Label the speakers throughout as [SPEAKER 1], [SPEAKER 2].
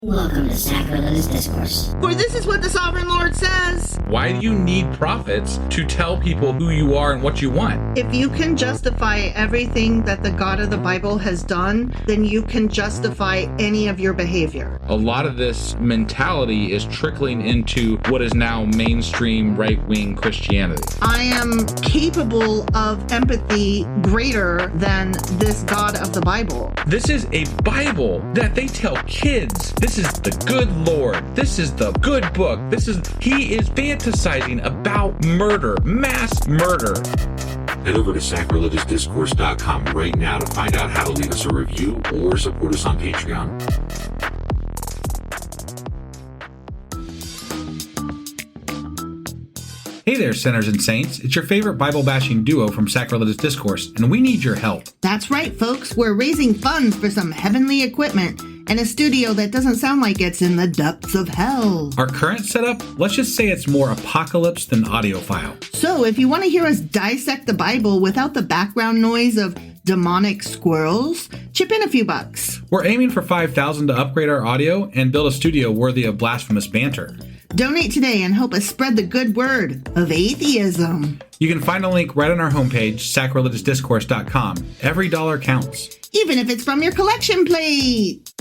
[SPEAKER 1] Welcome to Sacrilegious Discourse.
[SPEAKER 2] For this is what the Sovereign Lord says.
[SPEAKER 3] Why do you need prophets to tell people who you are and what you want?
[SPEAKER 2] If you can justify everything that the God of the Bible has done, then you can justify any of your behavior.
[SPEAKER 3] A lot of this mentality is trickling into what is now mainstream right-wing Christianity.
[SPEAKER 2] I am capable of empathy greater than this God of the Bible.
[SPEAKER 3] This is a Bible that they tell kids. This is the good Lord. This is the good book. He is fantasizing about murder, mass murder.
[SPEAKER 4] Head over to sacrilegiousdiscourse.com right now to find out how to leave us a review or support us on Patreon.
[SPEAKER 3] Hey there, sinners and saints. It's your favorite Bible-bashing duo from Sacrilegious Discourse, and we need your help.
[SPEAKER 2] That's right, folks. We're raising funds for some heavenly equipment and a studio that doesn't sound like it's in the depths of hell.
[SPEAKER 3] Our current setup, let's just say it's more apocalypse than audiophile.
[SPEAKER 2] So if you want to hear us dissect the Bible without the background noise of demonic squirrels, chip in a few bucks.
[SPEAKER 3] We're aiming for $5,000 to upgrade our audio and build a studio worthy of blasphemous banter.
[SPEAKER 2] Donate today and help us spread the good word of atheism.
[SPEAKER 3] You can find a link right on our homepage, sacrilegiousdiscourse.com. Every dollar counts.
[SPEAKER 2] Even if it's from your collection plate.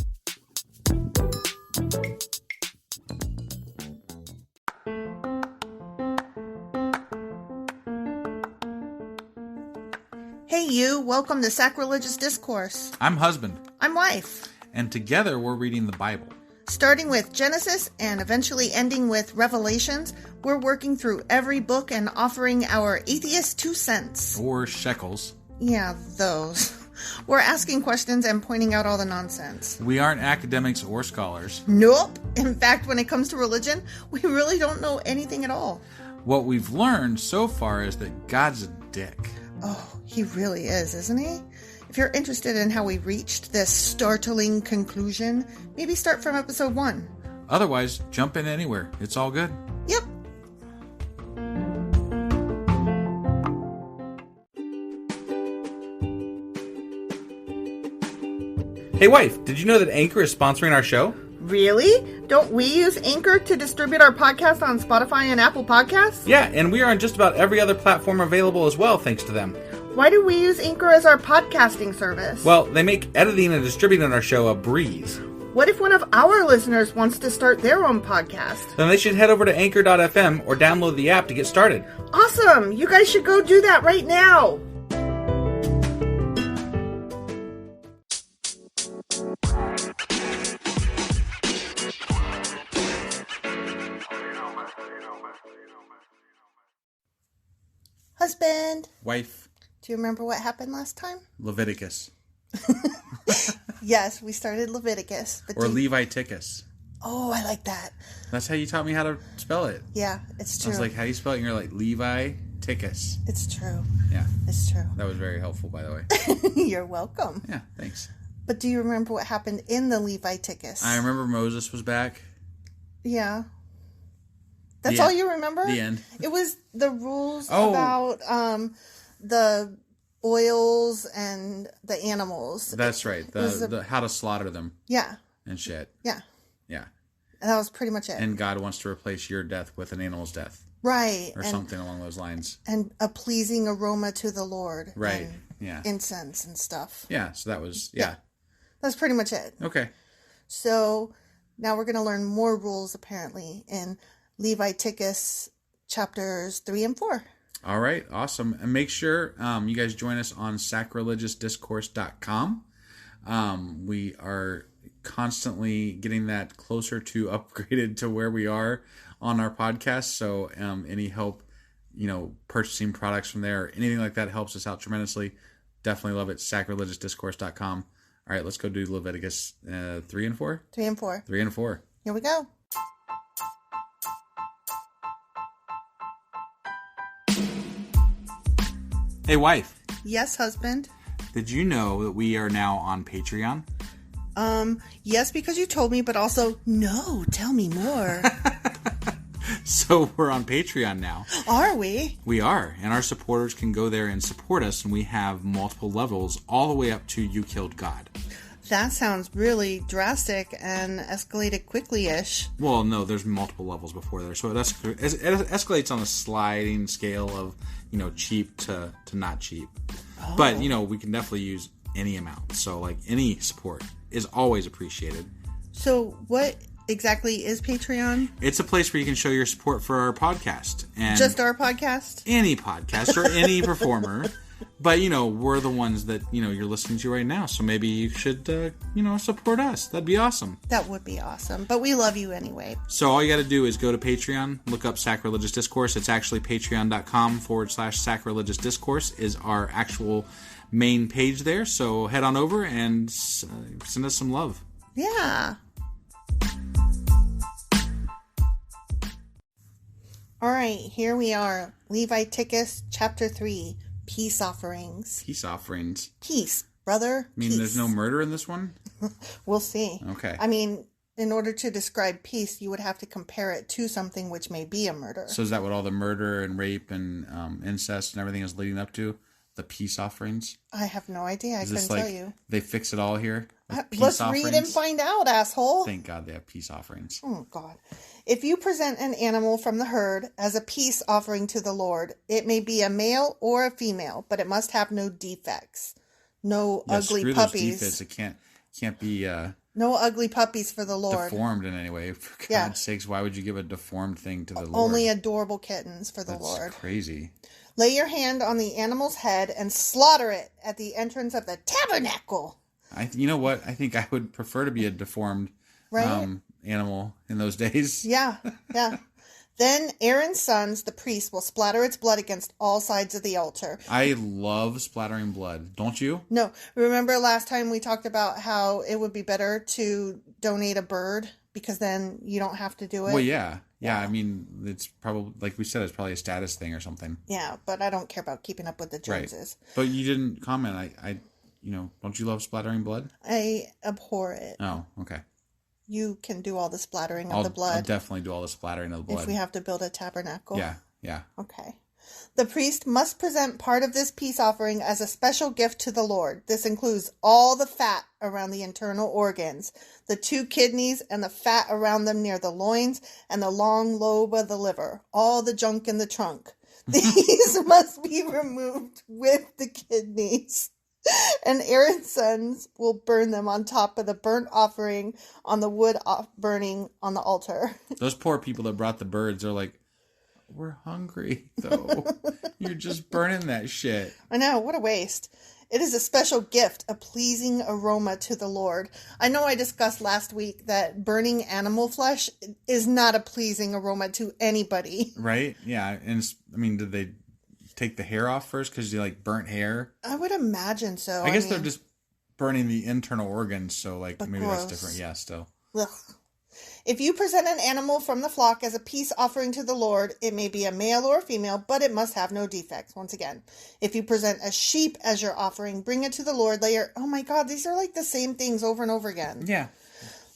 [SPEAKER 2] Hey you, welcome to Sacrilegious Discourse.
[SPEAKER 3] I'm husband.
[SPEAKER 2] I'm wife.
[SPEAKER 3] And together we're reading the Bible.
[SPEAKER 2] Starting with Genesis and eventually ending with Revelations, we're working through every book and offering our atheist 2 cents.
[SPEAKER 3] Or shekels.
[SPEAKER 2] Yeah, those. We're asking questions and pointing out all the nonsense.
[SPEAKER 3] We aren't academics or scholars.
[SPEAKER 2] Nope. In fact, when it comes to religion, we really don't know anything at all.
[SPEAKER 3] What we've learned so far is that God's a dick.
[SPEAKER 2] Oh, he really is, isn't he? If you're interested in how we reached this startling conclusion, maybe start from episode 1.
[SPEAKER 3] Otherwise, jump in anywhere. It's all good.
[SPEAKER 2] Yep.
[SPEAKER 3] Hey wife, did you know that Anchor is sponsoring our show?
[SPEAKER 2] Really? Don't we use Anchor to distribute our podcast on Spotify and Apple Podcasts?
[SPEAKER 3] Yeah, and we are on just about every other platform available as well, thanks to them.
[SPEAKER 2] Why do we use Anchor as our podcasting service?
[SPEAKER 3] Well, they make editing and distributing our show a breeze.
[SPEAKER 2] What if one of our listeners wants to start their own podcast?
[SPEAKER 3] Then they should head over to anchor.fm or download the app to get started.
[SPEAKER 2] Awesome! You guys should go do that right now! Husband!
[SPEAKER 3] Wife.
[SPEAKER 2] Do you remember what happened last time?
[SPEAKER 3] Leviticus.
[SPEAKER 2] Yes, we started Leviticus. But
[SPEAKER 3] Or Leviticus.
[SPEAKER 2] Oh, I like that.
[SPEAKER 3] That's how you taught me how to spell it.
[SPEAKER 2] Yeah, it's true.
[SPEAKER 3] I was like, how do you spell it? And you're like, Leviticus.
[SPEAKER 2] It's true.
[SPEAKER 3] Yeah.
[SPEAKER 2] It's true.
[SPEAKER 3] That was very helpful, by the way.
[SPEAKER 2] You're welcome.
[SPEAKER 3] Yeah, thanks.
[SPEAKER 2] But do you remember what happened in the Leviticus?
[SPEAKER 3] I remember Moses was back.
[SPEAKER 2] Yeah. That's all you remember?
[SPEAKER 3] The end.
[SPEAKER 2] It was the rules about the oils and the animals.
[SPEAKER 3] That's right. The how to slaughter them.
[SPEAKER 2] Yeah.
[SPEAKER 3] And shit.
[SPEAKER 2] Yeah.
[SPEAKER 3] Yeah.
[SPEAKER 2] And that was pretty much it.
[SPEAKER 3] And God wants to replace your death with an animal's death.
[SPEAKER 2] Right.
[SPEAKER 3] Or something along those lines.
[SPEAKER 2] And a pleasing aroma to the Lord.
[SPEAKER 3] Right.
[SPEAKER 2] And
[SPEAKER 3] yeah.
[SPEAKER 2] Incense and stuff.
[SPEAKER 3] Yeah. So that was, yeah.
[SPEAKER 2] That's pretty much it.
[SPEAKER 3] Okay.
[SPEAKER 2] So now we're going to learn more rules apparently in Leviticus chapters 3 and 4.
[SPEAKER 3] All right. Awesome. And make sure you guys join us on sacrilegiousdiscourse.com. We are constantly getting that closer to upgraded to where we are on our podcast. So any help, purchasing products from there, or anything like that helps us out tremendously. Definitely love it. Sacrilegiousdiscourse.com. All right, let's go do Leviticus 3 and 4.
[SPEAKER 2] 3 and 4.
[SPEAKER 3] 3 and 4.
[SPEAKER 2] Here we go.
[SPEAKER 3] Hey, wife.
[SPEAKER 2] Yes, husband.
[SPEAKER 3] Did you know that we are now on Patreon?
[SPEAKER 2] Yes, because you told me, but also, no, tell me more.
[SPEAKER 3] So we're on Patreon now.
[SPEAKER 2] Are we?
[SPEAKER 3] We are. And our supporters can go there and support us. And we have multiple levels all the way up to You Killed God.
[SPEAKER 2] That sounds really drastic and escalated quickly-ish.
[SPEAKER 3] Well, no, there's multiple levels before there. So it escalates on a sliding scale of, cheap to not cheap. Oh. But, we can definitely use any amount. So, like, any support is always appreciated.
[SPEAKER 2] So what exactly is Patreon?
[SPEAKER 3] It's a place where you can show your support for our podcast. And
[SPEAKER 2] just our podcast?
[SPEAKER 3] Any podcast or any performer. But, we're the ones that, you're listening to right now. So maybe you should, support us. That'd be awesome.
[SPEAKER 2] That would be awesome. But we love you anyway.
[SPEAKER 3] So all you got to do is go to Patreon, look up Sacrilegious Discourse. It's actually patreon.com/sacrilegious discourse is our actual main page there. So head on over and send us some love.
[SPEAKER 2] Yeah. All right, here we are. Leviticus chapter 3. Peace offerings.
[SPEAKER 3] Peace offerings.
[SPEAKER 2] Peace, brother.
[SPEAKER 3] Peace. There's no murder in this one?
[SPEAKER 2] We'll see.
[SPEAKER 3] Okay.
[SPEAKER 2] In order to describe peace, you would have to compare it to something which may be a murder.
[SPEAKER 3] So is that what all the murder and rape and incest and everything is leading up to? The peace offerings?
[SPEAKER 2] I have no idea. I couldn't tell you.
[SPEAKER 3] They fix it all here?
[SPEAKER 2] Let's read and find out, asshole.
[SPEAKER 3] Thank God they have peace offerings.
[SPEAKER 2] Oh, God. If you present an animal from the herd as a peace offering to the Lord, it may be a male or a female, but it must have no defects. No ugly puppies.
[SPEAKER 3] Those defects. It can't be
[SPEAKER 2] no ugly puppies for the Lord.
[SPEAKER 3] Deformed in any way. For God's sakes, why would you give a deformed thing to the Lord?
[SPEAKER 2] Only adorable kittens for the Lord.
[SPEAKER 3] That's crazy.
[SPEAKER 2] Lay your hand on the animal's head and slaughter it at the entrance of the tabernacle.
[SPEAKER 3] You know what? I think I would prefer to be a deformed animal in those days.
[SPEAKER 2] Yeah. Then Aaron's sons, the priests, will splatter its blood against all sides of the altar.
[SPEAKER 3] I love splattering blood. Don't you?
[SPEAKER 2] No. Remember last time we talked about how it would be better to donate a bird because then you don't have to do it?
[SPEAKER 3] Well, yeah. Yeah, it's probably, like we said, it's probably a status thing or something.
[SPEAKER 2] Yeah, but I don't care about keeping up with the Joneses.
[SPEAKER 3] Right. But you didn't comment. I don't you love splattering blood?
[SPEAKER 2] I abhor it.
[SPEAKER 3] Oh, okay.
[SPEAKER 2] You can do all the splattering of the blood.
[SPEAKER 3] I'll definitely do all the splattering of the blood.
[SPEAKER 2] If we have to build a tabernacle.
[SPEAKER 3] Yeah.
[SPEAKER 2] Okay. The priest must present part of this peace offering as a special gift to the Lord. This includes all the fat around the internal organs, the 2 kidneys and the fat around them near the loins, and the long lobe of the liver, all the junk in the trunk. These must be removed with the kidneys. And Aaron's sons will burn them on top of the burnt offering on the wood burning on the altar.
[SPEAKER 3] Those poor people that brought the birds are like, we're hungry, though. You're just burning that shit.
[SPEAKER 2] I know, what a waste. It is a special gift, a pleasing aroma to the Lord. I know I discussed last week that burning animal flesh is not a pleasing aroma to anybody.
[SPEAKER 3] Right? Yeah. And did they take the hair off first because you like burnt hair?
[SPEAKER 2] I would imagine so.
[SPEAKER 3] I guess they're just burning the internal organs, so maybe
[SPEAKER 2] gross.
[SPEAKER 3] That's different. Yeah, still.
[SPEAKER 2] Ugh. If you present an animal from the flock as a peace offering to the Lord, it may be a male or a female, but it must have no defects. Once again, if you present a sheep as your offering, bring it to the Lord. Oh my God, these are like the same things over and over again.
[SPEAKER 3] Yeah.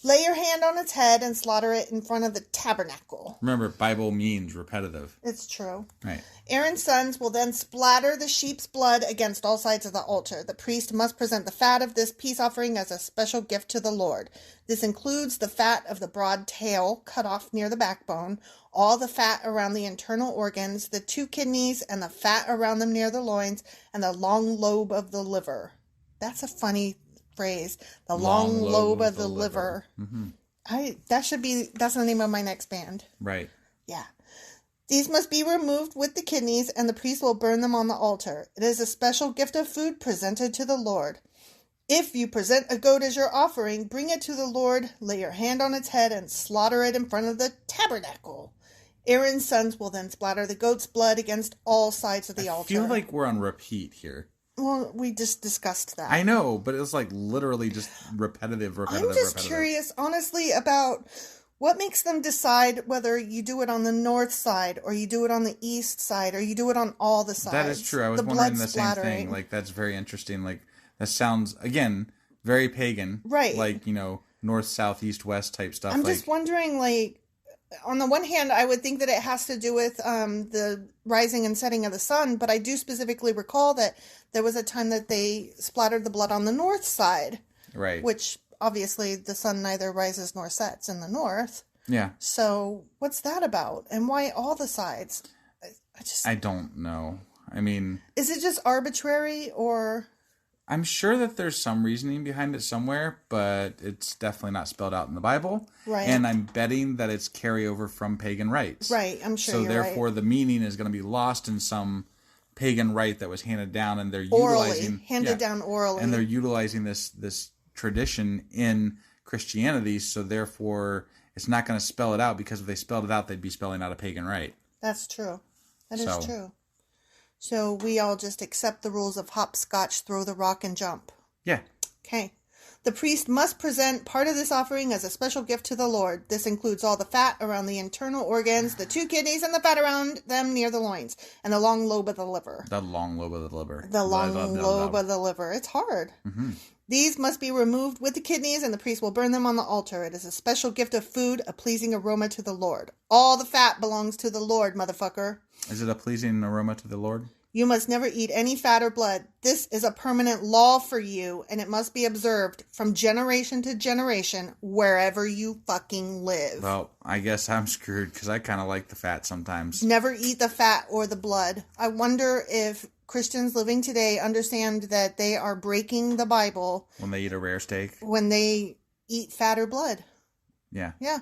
[SPEAKER 2] Lay your hand on its head and slaughter it in front of the tabernacle.
[SPEAKER 3] Remember, Bible means repetitive.
[SPEAKER 2] It's true.
[SPEAKER 3] Right.
[SPEAKER 2] Aaron's sons will then splatter the sheep's blood against all sides of the altar. The priest must present the fat of this peace offering as a special gift to the Lord. This includes the fat of the broad tail cut off near the backbone, all the fat around the internal organs, the 2 kidneys and the fat around them near the loins, and the long lobe of the liver. That's a funny phrase. The long lobe of the liver.
[SPEAKER 3] Mm-hmm.
[SPEAKER 2] That's the name of my next band.
[SPEAKER 3] Right.
[SPEAKER 2] Yeah. These must be removed with the kidneys, and the priest will burn them on the altar. It is a special gift of food presented to the Lord. If you present a goat as your offering, bring it to the Lord, lay your hand on its head, and slaughter it in front of the tabernacle. Aaron's sons will then splatter the goat's blood against all sides of the altar.
[SPEAKER 3] I feel like we're on repeat here.
[SPEAKER 2] Well, we just discussed that.
[SPEAKER 3] I know, but it's like literally just repetitive.
[SPEAKER 2] I'm just curious, honestly, about what makes them decide whether you do it on the north side, or you do it on the east side, or you do it on all the sides.
[SPEAKER 3] That is true. I was wondering the same thing. Like, that's very interesting. Like, that sounds, again, very pagan.
[SPEAKER 2] Right.
[SPEAKER 3] Like, north, south, east, west type stuff.
[SPEAKER 2] I'm just wondering, like, on the one hand, I would think that it has to do with the rising and setting of the sun, but I do specifically recall that there was a time that they splattered the blood on the north side.
[SPEAKER 3] Right.
[SPEAKER 2] Which, obviously, the sun neither rises nor sets in the north.
[SPEAKER 3] Yeah.
[SPEAKER 2] So, what's that about? And why all the sides?
[SPEAKER 3] I don't know. I mean...
[SPEAKER 2] Is it just arbitrary, or...
[SPEAKER 3] I'm sure that there's some reasoning behind it somewhere, but it's definitely not spelled out in the Bible.
[SPEAKER 2] Right.
[SPEAKER 3] And I'm betting that it's carryover from pagan rites.
[SPEAKER 2] Right, I'm sure
[SPEAKER 3] so
[SPEAKER 2] you're right.
[SPEAKER 3] So therefore the meaning is going to be lost in some pagan rite that was handed down, and they're
[SPEAKER 2] handed down orally.
[SPEAKER 3] And they're utilizing this tradition in Christianity, so therefore it's not going to spell it out, because if they spelled it out, they'd be spelling out a pagan rite.
[SPEAKER 2] That's true. That is true. So we all just accept the rules of hopscotch, throw the rock, and jump.
[SPEAKER 3] Yeah.
[SPEAKER 2] Okay. The priest must present part of this offering as a special gift to the Lord. This includes all the fat around the internal organs, the 2 kidneys, and the fat around them near the loins, and the long lobe of the liver.
[SPEAKER 3] The long lobe of the liver.
[SPEAKER 2] The long lobe of the liver. It's hard. Mm-hmm. These must be removed with the kidneys, and the priest will burn them on the altar. It is a special gift of food, a pleasing aroma to the Lord. All the fat belongs to the Lord, motherfucker.
[SPEAKER 3] Is it a pleasing aroma to the Lord?
[SPEAKER 2] You must never eat any fat or blood. This is a permanent law for you, and it must be observed from generation to generation, wherever you fucking live.
[SPEAKER 3] Well, I guess I'm screwed, because I kind of like the fat sometimes.
[SPEAKER 2] Never eat the fat or the blood. I wonder if Christians living today understand that they are breaking the Bible
[SPEAKER 3] when they eat a rare steak.
[SPEAKER 2] When they eat fat or blood.
[SPEAKER 3] Yeah.
[SPEAKER 2] Yeah.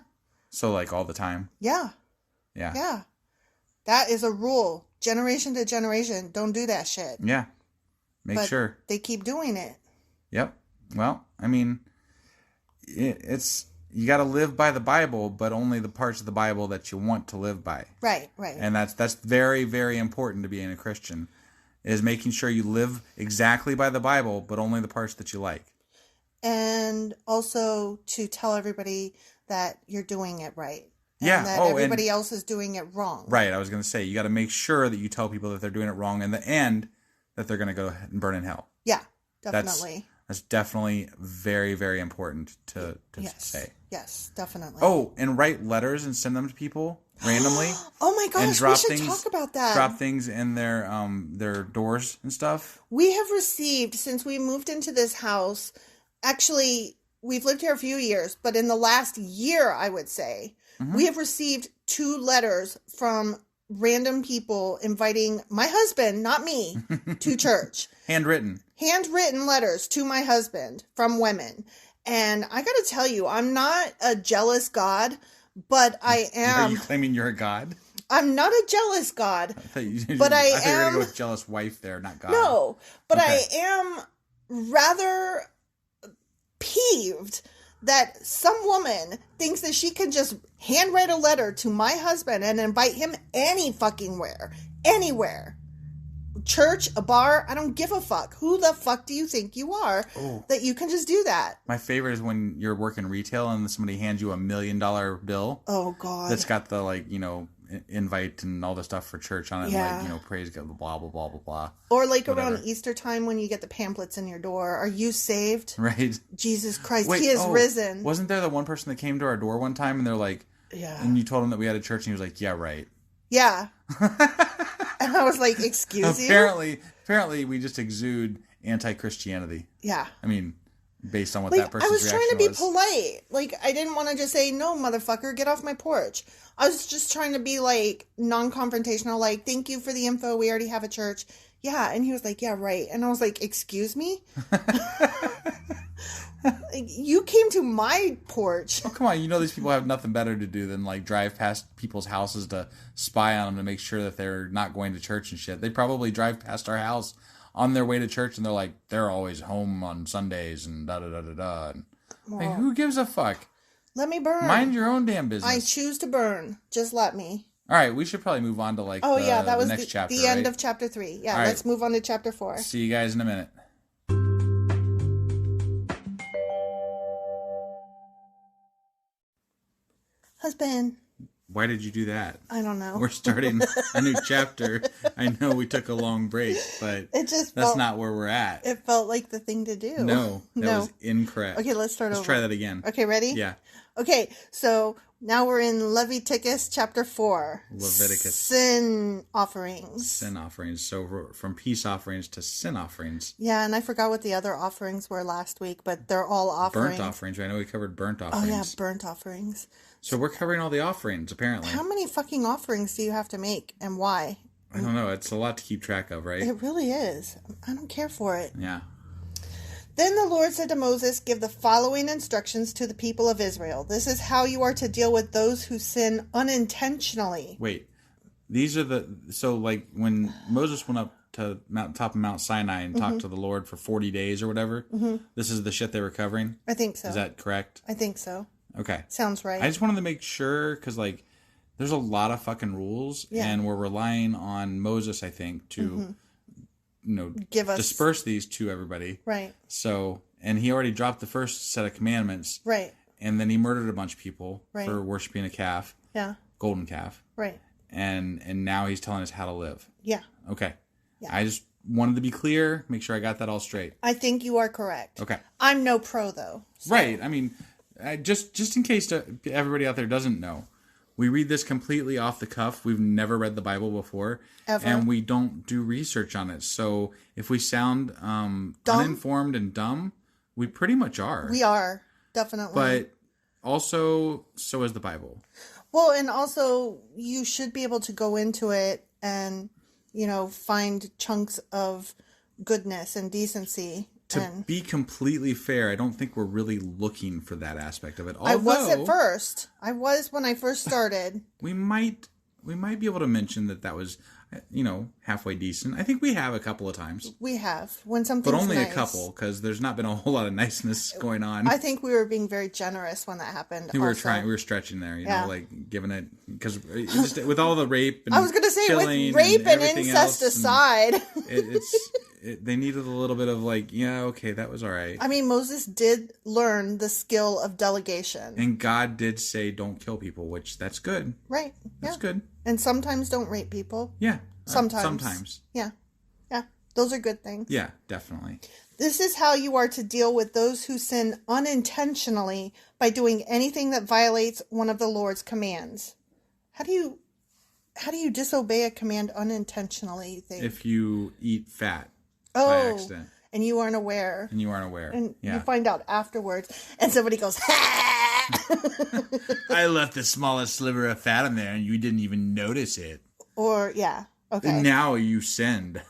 [SPEAKER 3] So, like, all the time.
[SPEAKER 2] Yeah.
[SPEAKER 3] Yeah.
[SPEAKER 2] Yeah. That is a rule. Generation to generation. Don't do that shit.
[SPEAKER 3] Yeah. Make sure.
[SPEAKER 2] They keep doing it.
[SPEAKER 3] Yep. Well, I mean, it's... You got to live by the Bible, but only the parts of the Bible that you want to live by.
[SPEAKER 2] Right, right.
[SPEAKER 3] And that's very, very important to being a Christian, is making sure you live exactly by the Bible, but only the parts that you like.
[SPEAKER 2] And also to tell everybody that you're doing it right. And
[SPEAKER 3] yeah.
[SPEAKER 2] that everybody else is doing it wrong.
[SPEAKER 3] Right. I was going to say, you got to make sure that you tell people that they're doing it wrong, and the end that they're going to go ahead and burn in hell.
[SPEAKER 2] Yeah, definitely.
[SPEAKER 3] That's definitely very, very important to say.
[SPEAKER 2] Yes, definitely.
[SPEAKER 3] Oh, and write letters and send them to people randomly.
[SPEAKER 2] Oh my gosh, we should talk about that.
[SPEAKER 3] Drop things in their doors and stuff.
[SPEAKER 2] We have received, since we moved into this house, actually, we've lived here a few years, but in the last year, I would say, we have received 2 letters from random people inviting my husband, not me, to church.
[SPEAKER 3] Handwritten
[SPEAKER 2] letters to my husband from women. And I got to tell you, I'm not a jealous God, but I am.
[SPEAKER 3] Are you claiming you're a God?
[SPEAKER 2] I'm not a jealous God,
[SPEAKER 3] but I
[SPEAKER 2] am.
[SPEAKER 3] thought you were going to go with jealous wife there, not God.
[SPEAKER 2] No, but okay. I am rather peeved that some woman thinks that she can just handwrite a letter to my husband and invite him any fucking where, anywhere. Church, a bar, I don't give a fuck. Who the fuck do you think you are that you can just do that?
[SPEAKER 3] My favorite is when you're working retail and somebody hands you $1 million bill.
[SPEAKER 2] Oh, God.
[SPEAKER 3] That's got the, like, invite and all the stuff for church on it.
[SPEAKER 2] Yeah.
[SPEAKER 3] And, like, praise God, blah, blah, blah, blah, blah.
[SPEAKER 2] Or, like, whatever. Around Easter time when you get the pamphlets in your door. Are you saved?
[SPEAKER 3] Right.
[SPEAKER 2] Jesus Christ, he is risen.
[SPEAKER 3] Wasn't there the one person that came to our door one time and they're like,
[SPEAKER 2] yeah.
[SPEAKER 3] And you told him that we had a church and he was like, yeah, right.
[SPEAKER 2] Yeah. And I was like, excuse you?
[SPEAKER 3] Apparently we just exude anti-Christianity.
[SPEAKER 2] Yeah.
[SPEAKER 3] I mean, based on what that person's reaction was.
[SPEAKER 2] I was trying to be polite. Like, I didn't want to just say, no, motherfucker, get off my porch. I was just trying to be, like, non-confrontational, like, thank you for the info, we already have a church. Yeah, and he was like, yeah, right. And I was like, excuse me? You came to my porch.
[SPEAKER 3] Oh, come on. You know these people have nothing better to do than, like, drive past people's houses to spy on them to make sure that they're not going to church and shit. They probably drive past our house on their way to church and they're like, they're always home on Sundays and da-da-da-da-da. Like, who gives a fuck?
[SPEAKER 2] Let me burn.
[SPEAKER 3] Mind your own damn business.
[SPEAKER 2] I choose to burn. Just let me.
[SPEAKER 3] All right, we should probably move on to, like,
[SPEAKER 2] that was
[SPEAKER 3] the next chapter,
[SPEAKER 2] the end of chapter 3. Yeah,
[SPEAKER 3] right.
[SPEAKER 2] Let's move on to chapter 4.
[SPEAKER 3] See you guys in a minute.
[SPEAKER 2] Husband.
[SPEAKER 3] Why did you do that?
[SPEAKER 2] I don't know.
[SPEAKER 3] We're starting a new chapter. I know we took a long break, but that's not where we're at.
[SPEAKER 2] It felt like the thing to do.
[SPEAKER 3] No, that was incorrect.
[SPEAKER 2] Okay, let's start over.
[SPEAKER 3] Let's try that again.
[SPEAKER 2] Okay, ready?
[SPEAKER 3] Yeah.
[SPEAKER 2] Okay, so Now we're in Leviticus chapter 4.
[SPEAKER 3] Leviticus.
[SPEAKER 2] Sin offerings.
[SPEAKER 3] Sin offerings. So from peace offerings to sin offerings.
[SPEAKER 2] Yeah, and I forgot what the other offerings were last week, but they're all offerings.
[SPEAKER 3] Burnt offerings. I know we covered burnt offerings.
[SPEAKER 2] Oh, yeah, burnt offerings.
[SPEAKER 3] So we're covering all the offerings, apparently.
[SPEAKER 2] How many fucking offerings do you have to make, and why?
[SPEAKER 3] I don't know. It's a lot to keep track of, right?
[SPEAKER 2] It really is. I don't care for it.
[SPEAKER 3] Yeah.
[SPEAKER 2] Then the Lord said to Moses, give the following instructions to the people of Israel. This is how you are to deal with those who sin unintentionally.
[SPEAKER 3] Wait. These are so like when Moses went up to top of Mount Sinai and talked to the Lord for 40 days or whatever, this is the shit they were covering?
[SPEAKER 2] I think so.
[SPEAKER 3] Is that correct?
[SPEAKER 2] I think so.
[SPEAKER 3] Okay.
[SPEAKER 2] Sounds right.
[SPEAKER 3] I just wanted to make sure, because like there's a lot of fucking rules, and we're relying on Moses, I think, to
[SPEAKER 2] give us
[SPEAKER 3] disperse these to everybody.
[SPEAKER 2] Right.
[SPEAKER 3] So, and he already dropped the first set of commandments.
[SPEAKER 2] Right.
[SPEAKER 3] And then he murdered a bunch of people
[SPEAKER 2] Right.
[SPEAKER 3] for worshiping a calf.
[SPEAKER 2] Yeah.
[SPEAKER 3] Golden calf.
[SPEAKER 2] Right.
[SPEAKER 3] And now he's telling us how to live.
[SPEAKER 2] Yeah.
[SPEAKER 3] Okay.
[SPEAKER 2] Yeah.
[SPEAKER 3] I just wanted to be clear, make sure I got that all straight.
[SPEAKER 2] I think you are correct.
[SPEAKER 3] Okay.
[SPEAKER 2] I'm no pro, though. So.
[SPEAKER 3] Right. I mean, just in case everybody out there doesn't know, we read this completely off the cuff. We've never read the Bible before.
[SPEAKER 2] Ever.
[SPEAKER 3] And we don't do research on it. So if we sound uninformed and dumb, we pretty much are.
[SPEAKER 2] We are, definitely.
[SPEAKER 3] But also, so is the Bible.
[SPEAKER 2] Well, and also, you should be able to go into it and, find chunks of goodness and decency.
[SPEAKER 3] To be completely fair, I don't think we're really looking for that aspect of it. Although,
[SPEAKER 2] I was at first. I was when I first started.
[SPEAKER 3] We might be able to mention that was, halfway decent. I think we have a couple of times.
[SPEAKER 2] We have. When something's
[SPEAKER 3] But only
[SPEAKER 2] nice.
[SPEAKER 3] a couple, because there's not been a whole lot of niceness going on.
[SPEAKER 2] I think we were being very generous when that happened.
[SPEAKER 3] We were stretching there,
[SPEAKER 2] Yeah.
[SPEAKER 3] like giving it, because with all the rape and
[SPEAKER 2] I was going to say, with
[SPEAKER 3] killing
[SPEAKER 2] rape and
[SPEAKER 3] everything
[SPEAKER 2] incest
[SPEAKER 3] else,
[SPEAKER 2] aside.
[SPEAKER 3] they needed a little bit of like, yeah, okay, that was all right.
[SPEAKER 2] I mean, Moses did learn the skill of delegation.
[SPEAKER 3] And God did say don't kill people, which that's good.
[SPEAKER 2] Right.
[SPEAKER 3] That's good.
[SPEAKER 2] And sometimes don't rape people.
[SPEAKER 3] Yeah.
[SPEAKER 2] Sometimes. Yeah. Yeah. Those are good things.
[SPEAKER 3] Yeah, definitely.
[SPEAKER 2] This is how you are to deal with those who sin unintentionally by doing anything that violates one of the Lord's commands. How do you disobey a command unintentionally, you think?
[SPEAKER 3] If you eat fat by accident.
[SPEAKER 2] And you aren't aware.
[SPEAKER 3] And
[SPEAKER 2] You find out afterwards. And somebody goes, ha!
[SPEAKER 3] I left the smallest sliver of fat in there and you didn't even notice it.
[SPEAKER 2] Or, yeah. Okay.
[SPEAKER 3] And now you sinned.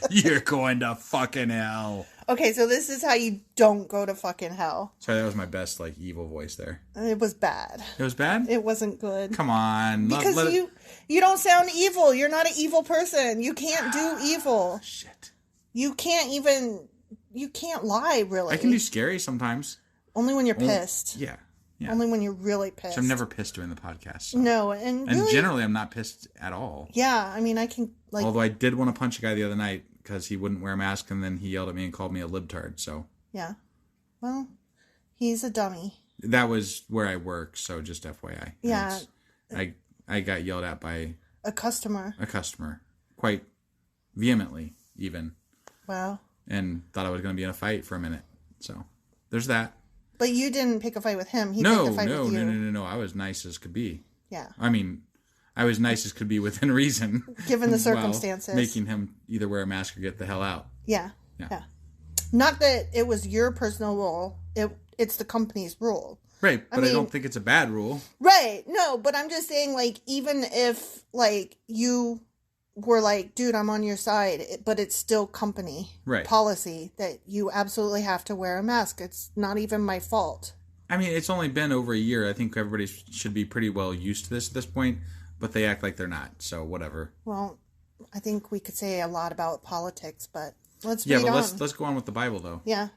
[SPEAKER 3] You're going to fucking hell.
[SPEAKER 2] Okay, so this is how you don't go to fucking hell.
[SPEAKER 3] Sorry, that was my best, evil voice there.
[SPEAKER 2] It was bad.
[SPEAKER 3] It was bad?
[SPEAKER 2] It wasn't good.
[SPEAKER 3] Come on.
[SPEAKER 2] Because you don't sound evil. You're not an evil person. You can't do evil.
[SPEAKER 3] Shit.
[SPEAKER 2] You can't lie, really.
[SPEAKER 3] I can be scary sometimes.
[SPEAKER 2] Only when you're pissed.
[SPEAKER 3] Yeah.
[SPEAKER 2] Only when you're really pissed.
[SPEAKER 3] So I'm never pissed during the podcast. So.
[SPEAKER 2] No, and really,
[SPEAKER 3] generally I'm not pissed at all.
[SPEAKER 2] Yeah, I mean, I can,
[SPEAKER 3] Although I did want to punch a guy the other night because he wouldn't wear a mask, and then he yelled at me and called me a libtard, so.
[SPEAKER 2] Yeah. Well, he's a dummy.
[SPEAKER 3] That was where I work, so just FYI.
[SPEAKER 2] Yeah.
[SPEAKER 3] I got yelled at by...
[SPEAKER 2] A customer.
[SPEAKER 3] Quite vehemently, even.
[SPEAKER 2] Wow.
[SPEAKER 3] And thought I was going to be in a fight for a minute. So, there's that.
[SPEAKER 2] But you didn't pick a fight with him. He picked a fight with you.
[SPEAKER 3] No. I was nice as could be.
[SPEAKER 2] Yeah.
[SPEAKER 3] I mean, I was nice as could be within reason.
[SPEAKER 2] Given the circumstances.
[SPEAKER 3] Making him either wear a mask or get the hell out.
[SPEAKER 2] Yeah. Not that it was your personal rule. It's the company's rule.
[SPEAKER 3] Right, but I don't think it's a bad rule.
[SPEAKER 2] Right. No, but I'm just saying, even if, you were dude, I'm on your side, but it's still company policy that you absolutely have to wear a mask. It's not even my fault.
[SPEAKER 3] I mean, it's only been over a year. I think everybody should be pretty well used to this at this point, but they act like they're not, so whatever.
[SPEAKER 2] Well, I think we could say a lot about politics, but let's read on.
[SPEAKER 3] Let's go on with the Bible, though.
[SPEAKER 2] Yeah.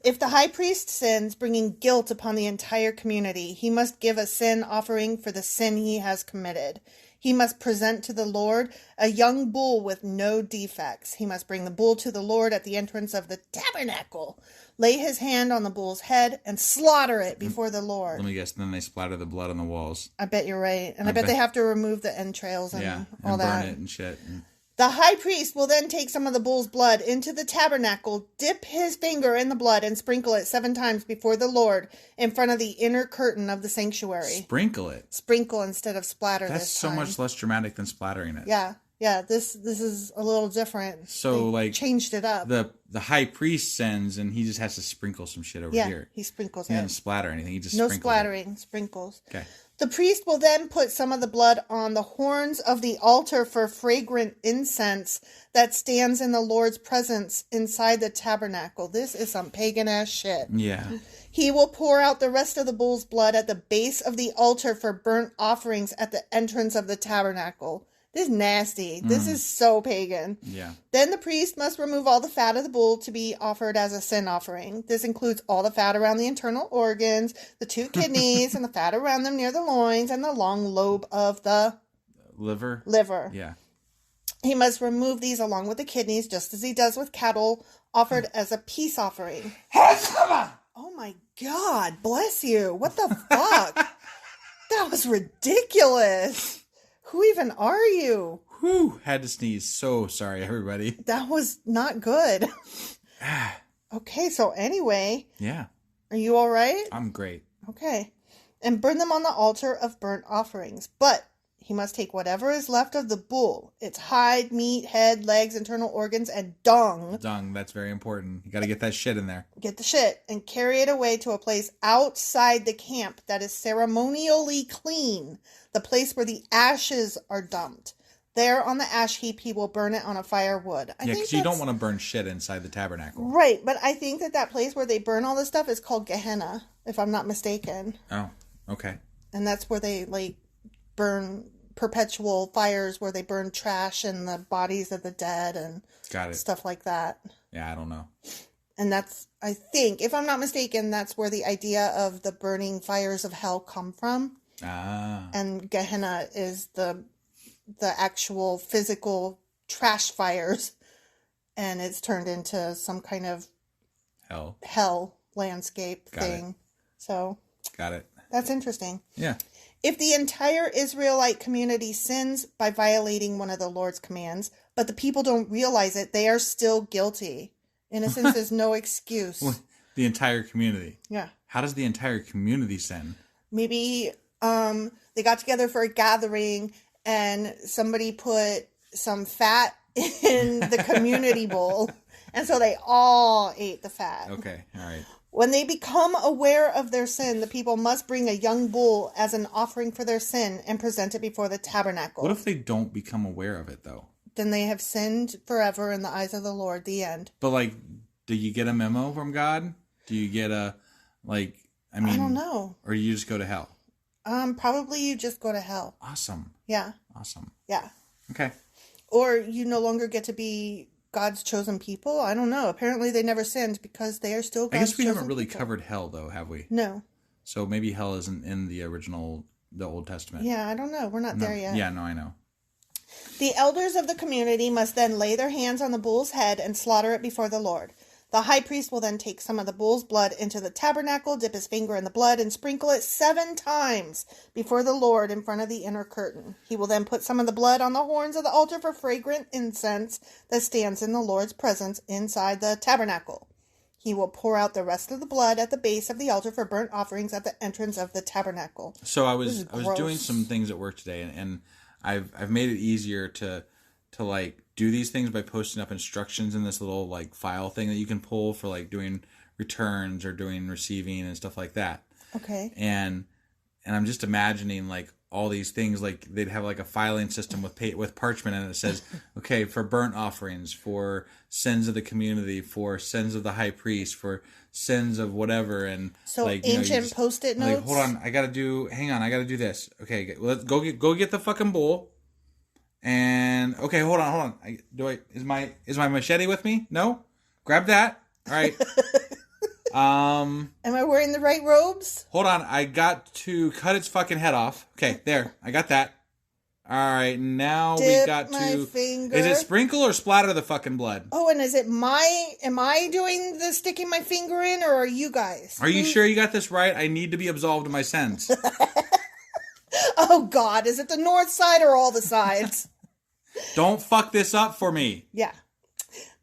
[SPEAKER 2] If the high priest sins, bringing guilt upon the entire community, he must give a sin offering for the sin he has committed. He must present to the Lord a young bull with no defects. He must bring the bull to the Lord at the entrance of the tabernacle, lay his hand on the bull's head, and slaughter it before the Lord.
[SPEAKER 3] Let me guess, then they splatter the blood on the walls.
[SPEAKER 2] I bet you're right. And I bet they have to remove the entrails and all that.
[SPEAKER 3] Burn it and shit.
[SPEAKER 2] The high priest will then take some of the bull's blood into the tabernacle, dip his finger in the blood, and sprinkle it 7 times before the Lord in front of the inner curtain of the sanctuary.
[SPEAKER 3] Sprinkle it.
[SPEAKER 2] Sprinkle instead of splatter.
[SPEAKER 3] That's
[SPEAKER 2] this
[SPEAKER 3] so
[SPEAKER 2] time.
[SPEAKER 3] much less dramatic than splattering it.
[SPEAKER 2] Yeah. This is a little different.
[SPEAKER 3] So
[SPEAKER 2] they changed it up.
[SPEAKER 3] The high priest sends, and he just has to sprinkle some shit over here.
[SPEAKER 2] He sprinkles
[SPEAKER 3] He
[SPEAKER 2] it.
[SPEAKER 3] doesn't splatter anything. He just
[SPEAKER 2] No
[SPEAKER 3] sprinkles
[SPEAKER 2] splattering, sprinkles.
[SPEAKER 3] Okay.
[SPEAKER 2] The priest will then put some of the blood on the horns of the altar for fragrant incense that stands in the Lord's presence inside the tabernacle. This is some pagan-ass shit.
[SPEAKER 3] Yeah.
[SPEAKER 2] He will pour out the rest of the bull's blood at the base of the altar for burnt offerings at the entrance of the tabernacle. This is nasty. This is so pagan.
[SPEAKER 3] Yeah.
[SPEAKER 2] Then the priest must remove all the fat of the bull to be offered as a sin offering. This includes all the fat around the internal organs, the 2 kidneys, and the fat around them near the loins, and the long lobe of the
[SPEAKER 3] liver. Yeah.
[SPEAKER 2] He must remove these along with the kidneys, just as he does with cattle offered as a peace offering. Oh my God, bless you. What the fuck? That was ridiculous. Who even are you?
[SPEAKER 3] Whew, had to sneeze. So sorry, everybody.
[SPEAKER 2] That was not good. Okay, so anyway.
[SPEAKER 3] Yeah.
[SPEAKER 2] Are you all right?
[SPEAKER 3] I'm great.
[SPEAKER 2] Okay. And burn them on the altar of burnt offerings. But he must take whatever is left of the bull, its hide, meat, head, legs, internal organs, and dung.
[SPEAKER 3] Dung, that's very important. You got to get that shit in there.
[SPEAKER 2] Get the shit and carry it away to a place outside the camp that is ceremonially clean, the place where the ashes are dumped. There on the ash heap, he will burn it on a firewood.
[SPEAKER 3] Yeah, because you don't want to burn shit inside the tabernacle.
[SPEAKER 2] Right, but I think that place where they burn all this stuff is called Gehenna, if I'm not mistaken.
[SPEAKER 3] Oh, okay.
[SPEAKER 2] And that's where they, like, burn perpetual fires where they burn trash and the bodies of the dead and stuff like that.
[SPEAKER 3] Yeah, I don't know.
[SPEAKER 2] And that's, I think, if I'm not mistaken, that's where the idea of the burning fires of hell come from.
[SPEAKER 3] Ah.
[SPEAKER 2] And Gehenna is the actual physical trash fires, and it's turned into some kind of hell landscape thing. So
[SPEAKER 3] got it.
[SPEAKER 2] That's interesting.
[SPEAKER 3] Yeah.
[SPEAKER 2] If the entire Israelite community sins by violating one of the Lord's commands, but the people don't realize it, they are still guilty. Innocence is no excuse.
[SPEAKER 3] The entire community.
[SPEAKER 2] Yeah.
[SPEAKER 3] How does the entire community sin?
[SPEAKER 2] Maybe they got together for a gathering and somebody put some fat in the community bowl, and so they all ate the fat.
[SPEAKER 3] Okay, all right.
[SPEAKER 2] When they become aware of their sin, the people must bring a young bull as an offering for their sin and present it before the tabernacle.
[SPEAKER 3] What if they don't become aware of it, though?
[SPEAKER 2] Then they have sinned forever in the eyes of the Lord. The end.
[SPEAKER 3] But, like, do you get a memo from God? Do you get a, like, I
[SPEAKER 2] don't know.
[SPEAKER 3] Or do you just go to hell?
[SPEAKER 2] Probably you just go to hell.
[SPEAKER 3] Awesome.
[SPEAKER 2] Yeah.
[SPEAKER 3] Awesome.
[SPEAKER 2] Yeah.
[SPEAKER 3] Okay.
[SPEAKER 2] Or you no longer get to be God's chosen people. I don't know. Apparently they never sinned because they are still God's chosen people.
[SPEAKER 3] I guess we haven't really covered hell, though, have we?
[SPEAKER 2] No.
[SPEAKER 3] So maybe hell isn't in the Old Testament.
[SPEAKER 2] Yeah, I don't know. We're not there yet.
[SPEAKER 3] Yeah, no, I know.
[SPEAKER 2] The elders of the community must then lay their hands on the bull's head and slaughter it before the Lord. The high priest will then take some of the bull's blood into the tabernacle, dip his finger in the blood, and sprinkle it 7 times before the Lord in front of the inner curtain. He will then put some of the blood on the horns of the altar for fragrant incense that stands in the Lord's presence inside the tabernacle. He will pour out the rest of the blood at the base of the altar for burnt offerings at the entrance of the tabernacle.
[SPEAKER 3] So I was doing some things at work today, and I've made it easier to like do these things by posting up instructions in this little like file thing that you can pull for like doing returns or doing receiving and stuff like that.
[SPEAKER 2] Okay.
[SPEAKER 3] And I'm just imagining like all these things, like they'd have like a filing system with parchment, and it says, okay, for burnt offerings, for sins of the community, for sins of the high priest, for sins of whatever, and
[SPEAKER 2] so
[SPEAKER 3] like
[SPEAKER 2] ancient Post-it notes.
[SPEAKER 3] Like, hold on, I gotta do this. Okay, let's go get the fucking bull. And okay, hold on. Is my machete with me? No? Grab that. All right.
[SPEAKER 2] Am I wearing the right robes?
[SPEAKER 3] Hold on, I got to cut its fucking head off. Okay, there. I got that. All right, now we got to
[SPEAKER 2] finger.
[SPEAKER 3] Is it sprinkle or splatter the fucking blood?
[SPEAKER 2] Oh, and am I doing the sticking my finger in, or are you guys?
[SPEAKER 3] Are you sure you got this right? I need to be absolved of my sins.
[SPEAKER 2] Oh God, is it the north side or all the sides?
[SPEAKER 3] Don't fuck this up for me.
[SPEAKER 2] Yeah.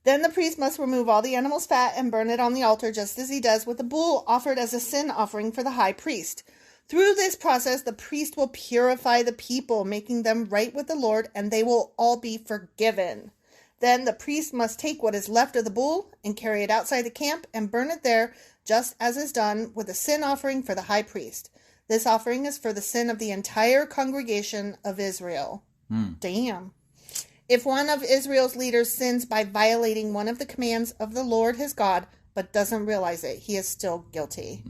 [SPEAKER 2] Then the priest must remove all the animal's fat and burn it on the altar, just as he does with the bull offered as a sin offering for the high priest. Through this process, the priest will purify the people, making them right with the Lord, and they will all be forgiven. Then the priest must take what is left of the bull and carry it outside the camp and burn it there, just as is done with a sin offering for the high priest. This offering is for the sin of the entire congregation of Israel. Damn. If one of Israel's leaders sins by violating one of the commands of the Lord his God, but doesn't realize it, he is still guilty.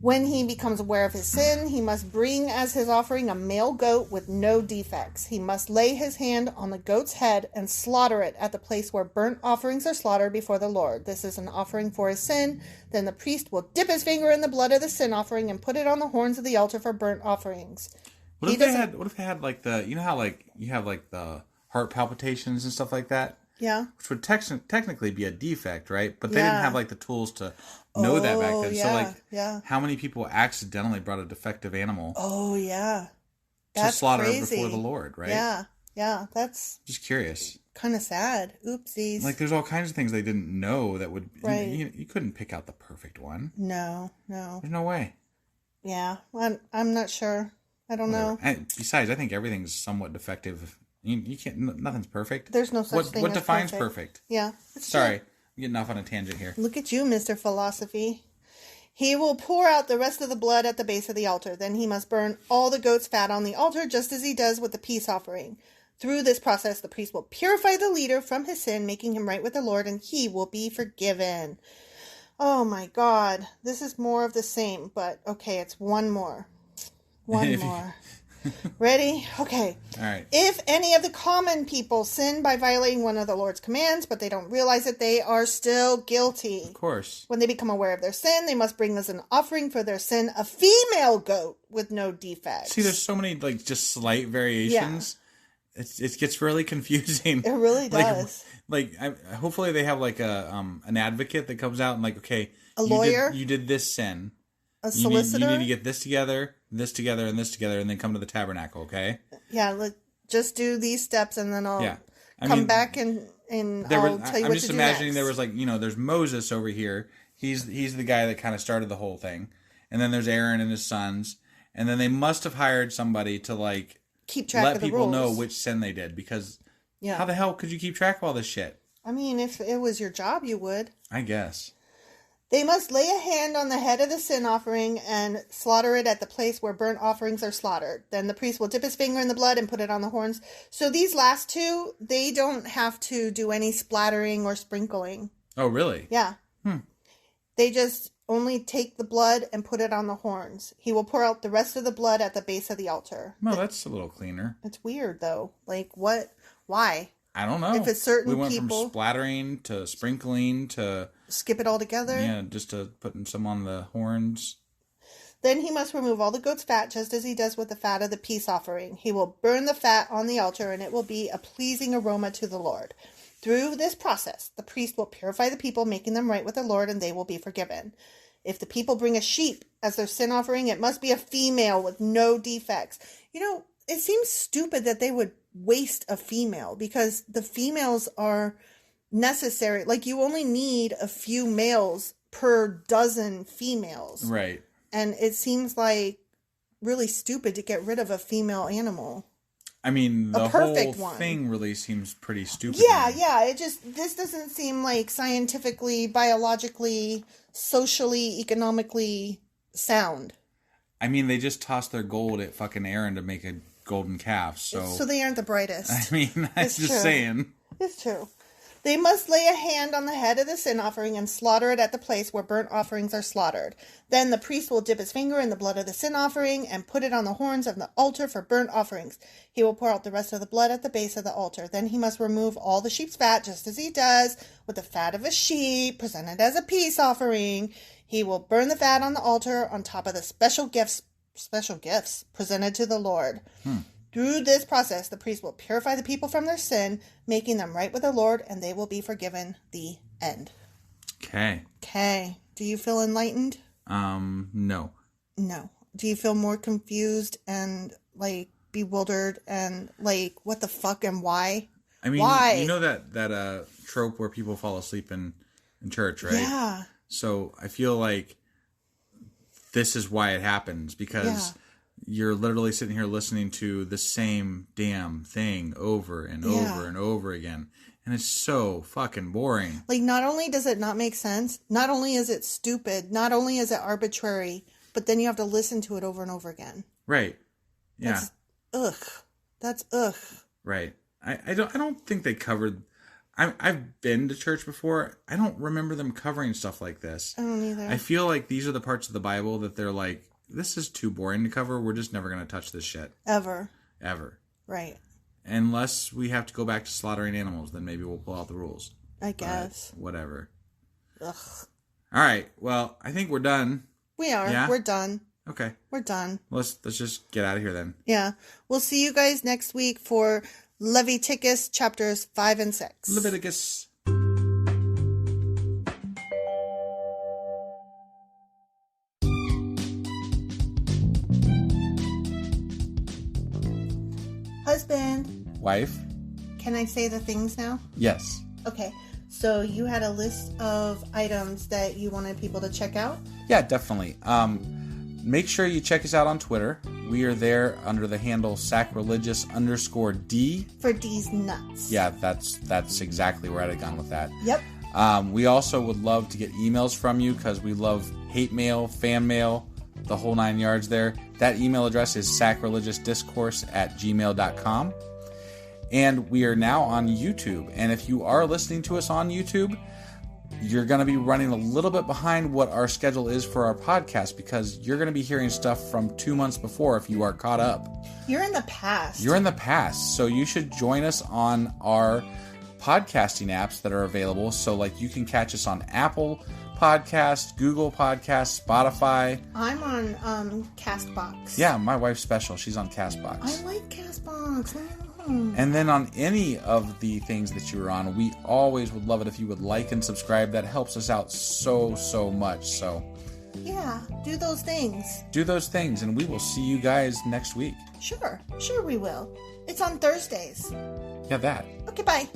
[SPEAKER 2] When he becomes aware of his sin, he must bring as his offering a male goat with no defects. He must lay his hand on the goat's head and slaughter it at the place where burnt offerings are slaughtered before the Lord. This is an offering for his sin. Then the priest will dip his finger in the blood of the sin offering and put it on the horns of the altar for burnt offerings.
[SPEAKER 3] What if they had like the, you know how like you have like the heart palpitations and stuff like that?
[SPEAKER 2] Yeah.
[SPEAKER 3] Which would technically be a defect, right? But they didn't have like the tools to know that back then.
[SPEAKER 2] Yeah,
[SPEAKER 3] so like, how many people accidentally brought a defective animal?
[SPEAKER 2] Oh, yeah.
[SPEAKER 3] To slaughter before the Lord, right?
[SPEAKER 2] Yeah. That's
[SPEAKER 3] just curious.
[SPEAKER 2] Kind of sad. Oopsies.
[SPEAKER 3] Like, there's all kinds of things they didn't know that would.
[SPEAKER 2] Right.
[SPEAKER 3] You couldn't pick out the perfect one.
[SPEAKER 2] No.
[SPEAKER 3] There's no way.
[SPEAKER 2] Yeah. I'm not sure. I don't know.
[SPEAKER 3] And besides, I think everything's somewhat defective. You can't. Nothing's perfect.
[SPEAKER 2] There's no such thing.
[SPEAKER 3] What
[SPEAKER 2] as
[SPEAKER 3] defines perfect?
[SPEAKER 2] Yeah.
[SPEAKER 3] Sorry, I'm getting off on a tangent here.
[SPEAKER 2] Look at you, Mr. Philosophy. He will pour out the rest of the blood at the base of the altar. Then he must burn all the goat's fat on the altar, just as he does with the peace offering. Through this process, the priest will purify the leader from his sin, making him right with the Lord, and he will be forgiven. Oh my God. This is more of the same, but okay, it's one more. One more. Ready? Okay.
[SPEAKER 3] All right.
[SPEAKER 2] If any of the common people sin by violating one of the Lord's commands, but they don't realize it, they are still guilty.
[SPEAKER 3] Of course.
[SPEAKER 2] When they become aware of their sin, they must bring as an offering for their sin a female goat with no defects.
[SPEAKER 3] See, there's so many like just slight variations. Yeah. It gets really confusing.
[SPEAKER 2] It really does.
[SPEAKER 3] Hopefully they have like a an advocate that comes out and like, okay,
[SPEAKER 2] a lawyer.
[SPEAKER 3] You did this sin.
[SPEAKER 2] A solicitor.
[SPEAKER 3] You need to get this together, and this together, and then come to the tabernacle, okay?
[SPEAKER 2] Yeah, just do these steps, and then I'll come back and I'll tell you what to do.
[SPEAKER 3] I'm just imagining there was like, there's Moses over here. He's the guy that kind of started the whole thing. And then there's Aaron and his sons. And then they must have hired somebody to like
[SPEAKER 2] keep track of the rules.
[SPEAKER 3] Let people know which sin they did. Because how the hell could you keep track of all this shit?
[SPEAKER 2] I mean, if it was your job, you would.
[SPEAKER 3] I guess.
[SPEAKER 2] They must lay a hand on the head of the sin offering and slaughter it at the place where burnt offerings are slaughtered. Then the priest will dip his finger in the blood and put it on the horns. So these last two, they don't have to do any splattering or sprinkling.
[SPEAKER 3] Oh, really?
[SPEAKER 2] Yeah. They just only take the blood and put it on the horns. He will pour out the rest of the blood at the base of the altar.
[SPEAKER 3] Well, that's a little cleaner.
[SPEAKER 2] It's weird, though. Like, what? Why?
[SPEAKER 3] I don't know.
[SPEAKER 2] If it's certain
[SPEAKER 3] people... We went
[SPEAKER 2] people,
[SPEAKER 3] from splattering to sprinkling to...
[SPEAKER 2] skip it all together?
[SPEAKER 3] Yeah, just to putting some on the horns.
[SPEAKER 2] Then he must remove all the goat's fat, just as he does with the fat of the peace offering. He will burn the fat on the altar, and it will be a pleasing aroma to the Lord. Through this process, the priest will purify the people, making them right with the Lord, and they will be forgiven. If the people bring a sheep as their sin offering, it must be a female with no defects. It seems stupid that they would waste a female, because the females are necessary. Like, you only need a few males per dozen females.
[SPEAKER 3] Right.
[SPEAKER 2] And it seems like really stupid to get rid of a female animal.
[SPEAKER 3] I mean, the whole thing really seems pretty stupid.
[SPEAKER 2] Yeah. This doesn't seem like scientifically, biologically, socially, economically sound.
[SPEAKER 3] I mean, they just tossed their gold at fucking Aaron to make a golden calf, so
[SPEAKER 2] they aren't the brightest.
[SPEAKER 3] I mean, I'm just saying.
[SPEAKER 2] It's true. They must lay a hand on the head of the sin offering and slaughter it at the place where burnt offerings are slaughtered. Then the priest will dip his finger in the blood of the sin offering and put it on the horns of the altar for burnt offerings. He will pour out the rest of the blood at the base of the altar. Then he must remove all the sheep's fat, just as he does with the fat of a sheep presented as a peace offering. He will burn the fat on the altar on top of the special gifts presented to the Lord. Through this process, the priest will purify the people from their sin, making them right with the Lord, and they will be forgiven. The end. Okay. Do you feel enlightened?
[SPEAKER 3] No.
[SPEAKER 2] No. Do you feel more confused and, like, bewildered and like, what the fuck and why?
[SPEAKER 3] I mean,
[SPEAKER 2] why?
[SPEAKER 3] You know that trope where people fall asleep in church, right?
[SPEAKER 2] Yeah.
[SPEAKER 3] So I feel like this is why it happens, because you're literally sitting here listening to the same damn thing over and over and over again. And it's so fucking boring.
[SPEAKER 2] Like, not only does it not make sense, not only is it stupid, not only is it arbitrary, but then you have to listen to it over and over again.
[SPEAKER 3] Right. Yeah.
[SPEAKER 2] That's ugh.
[SPEAKER 3] Right. I don't think they covered. I've been to church before. I don't remember them covering stuff like this.
[SPEAKER 2] I don't either.
[SPEAKER 3] I feel like these are the parts of the Bible that they're like, this is too boring to cover. We're just never going to touch this shit.
[SPEAKER 2] Ever.
[SPEAKER 3] Right. Unless we have to go back to slaughtering animals, then maybe we'll pull out the rules.
[SPEAKER 2] I guess.
[SPEAKER 3] But whatever.
[SPEAKER 2] Ugh.
[SPEAKER 3] All right. Well, I think we're done.
[SPEAKER 2] We are.
[SPEAKER 3] Yeah?
[SPEAKER 2] We're done.
[SPEAKER 3] Okay.
[SPEAKER 2] We're done.
[SPEAKER 3] Let's just get out of here then.
[SPEAKER 2] Yeah. We'll see you guys next week for Leviticus chapters 5 and 6.
[SPEAKER 3] Leviticus.
[SPEAKER 2] Husband.
[SPEAKER 3] Wife.
[SPEAKER 2] Can I say the things now?
[SPEAKER 3] Yes.
[SPEAKER 2] Okay. So you had a list of items that you wanted people to check out?
[SPEAKER 3] Yeah, definitely. Make sure you check us out on Twitter. We are there under the handle sacrilegious_D.
[SPEAKER 2] For D's nuts.
[SPEAKER 3] Yeah, that's exactly where I'd have gone with that.
[SPEAKER 2] Yep.
[SPEAKER 3] We also would love to get emails from you because we love hate mail, fan mail, the whole 9 yards there. That email address is sacrilegiousdiscourse@gmail.com. And we are now on YouTube. And if you are listening to us on YouTube, you're going to be running a little bit behind what our schedule is for our podcast, because you're going to be hearing stuff from 2 months before if you are caught up.
[SPEAKER 2] You're in the past.
[SPEAKER 3] So you should join us on our podcasting apps that are available. So like you can catch us on Apple Podcasts, Google Podcasts, Spotify.
[SPEAKER 2] I'm on Castbox.
[SPEAKER 3] Yeah, my wife's special. She's on Castbox.
[SPEAKER 2] I like Castbox.
[SPEAKER 3] And then on any of the things that you're on, we always would love it if you would like and subscribe. That helps us out so much. So
[SPEAKER 2] yeah, do those things.
[SPEAKER 3] And we will see you guys next week.
[SPEAKER 2] Sure we will. It's on Thursdays.
[SPEAKER 3] Yeah, that.
[SPEAKER 2] Okay, bye.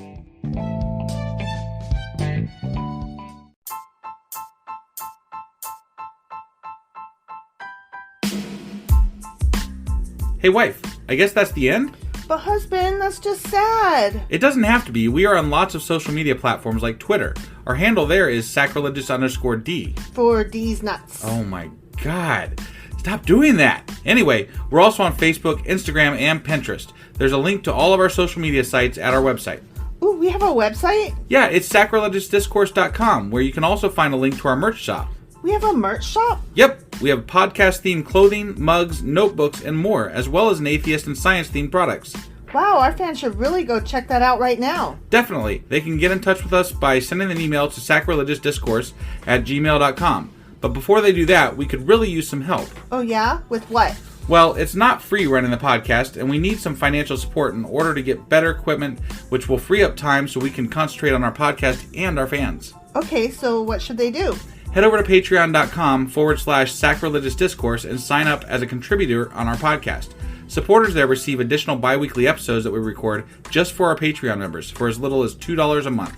[SPEAKER 3] Hey wife, I guess that's the end?
[SPEAKER 2] But husband, that's just sad.
[SPEAKER 3] It doesn't have to be. We are on lots of social media platforms like Twitter. Our handle there is sacrilegious_D.
[SPEAKER 2] For D's nuts.
[SPEAKER 3] Oh my God. Stop doing that. Anyway, we're also on Facebook, Instagram, and Pinterest. There's a link to all of our social media sites at our website.
[SPEAKER 2] Ooh, we have a website?
[SPEAKER 3] Yeah, it's sacrilegiousdiscourse.com, where you can also find a link to our merch shop.
[SPEAKER 2] We have a merch shop?
[SPEAKER 3] Yep, we have podcast-themed clothing, mugs, notebooks, and more, as well as an atheist and science-themed products.
[SPEAKER 2] Wow, our fans should really go check that out right now.
[SPEAKER 3] Definitely. They can get in touch with us by sending an email to sacrilegiousdiscourse@gmail.com. But before they do that, we could really use some help.
[SPEAKER 2] Oh yeah? With what?
[SPEAKER 3] Well, it's not free running the podcast, and we need some financial support in order to get better equipment, which will free up time so we can concentrate on our podcast and our fans.
[SPEAKER 2] Okay, so what should they do?
[SPEAKER 3] Head over to patreon.com/sacrilegiousdiscourse and sign up as a contributor on our podcast. Supporters there receive additional bi-weekly episodes that we record just for our Patreon members for as little as $2 a month.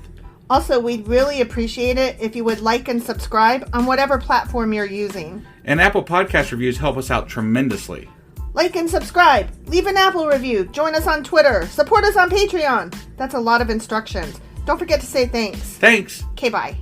[SPEAKER 2] Also, we'd really appreciate it if you would like and subscribe on whatever platform you're using.
[SPEAKER 3] And Apple Podcast reviews help us out tremendously.
[SPEAKER 2] Like and subscribe. Leave an Apple review. Join us on Twitter. Support us on Patreon. That's a lot of instructions. Don't forget to say thanks.
[SPEAKER 3] Thanks.
[SPEAKER 2] Okay, bye.